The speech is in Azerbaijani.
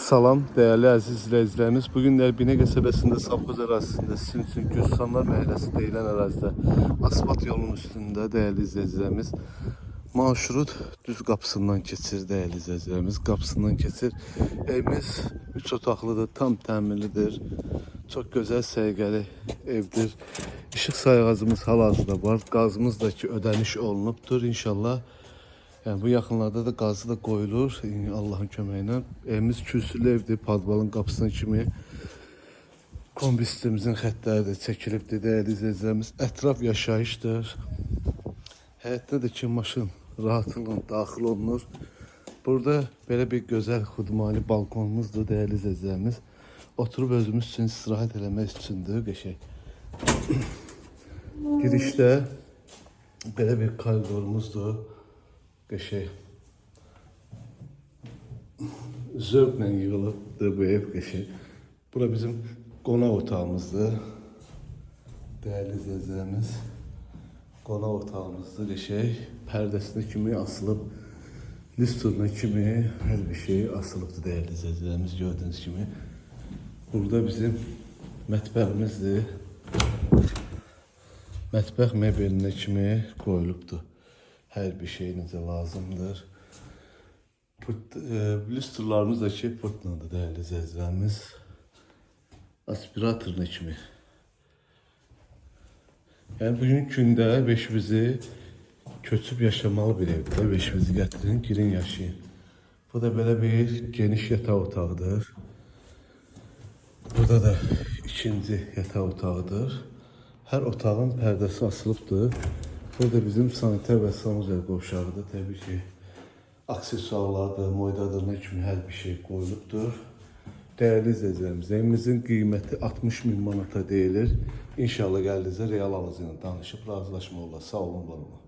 Salam değerli əziz izləyicilərimiz. Bugün Ərbinə qəsəbəsində Savxoz ərazisində sizin üçün Gürsanlar məhəlləsi deyilən ərazidə asfalt yolun üstündə değerli izləyicilərimiz marşrut düz qapısından keçir değerli izləyicilərimiz. Qapısından keçir. Evimiz 3 otaqlıdır, tam təmirlidir. Çok güzel səliqəli evdir. İşıq sayğacımız hal-hazırda var. Qazımız da ki ödəniş olunubdur inşallah. Yani bu yaxınlarda da qazı da qoyulur Allah'ın köməyinə. Evimiz kürsülü evdir. Padvalın qapısına kimi kombi sistemimizin xəttləri də çəkilibdir dəyərli izləyicilərimiz. Ətraf yaşayışdır. Həyətdə də ki maşın rahatlıqla daxil olunur. Burada belə bir gözəl xudmani balkonumuzdur dəyərli izləyicilərimiz. Oturub özümüz üçün istirahət eləmək üçündür qəşəng. Girişdə belə bir koridorumuzdur. Qəşəng. Zövqlə yığılıbdır bu ev qəşəng. Bura bizim qonaq otağımızdır. Dəyərli izləyicilərimiz. Qonaq otağımızdır qəşəng. Pərdəsinə kimi asılıb, listuruna kimi hər bir şey asılıbdır dəyərli izləyicilərimiz gördüyünüz kimi. Burada bizim mətbəximizdir. Mətbəx mebelinə kimi qoyulubdur. Hər bir şey necə lazımdır. Listurlarımız da ki pırtladır dəyərli izləyicilərimiz. Aspiratoruna kimi. Yəni bugün gündə beşimizi köçüb yaşamalı bir evdir. Beşimizi gətirin, girin yaşayın. Bu da belə bir geniş yataq otağıdır. Burada da ikinci yataq otağıdır. Hər otağın pərdəsi asılıbdır. Burada bizim saniter və sanuzel qovşağıdır. Təbii ki, aksesuarlardır, moydadırına kimi hər bir şey qoyulubdur. Değerli izləyicilərimiz, evimizin qiyməti 60.000 manata deyilir. İnşallah gəldinizdə real alıcı ilə danışıb razılaşma olar. Sağ olun, var olun.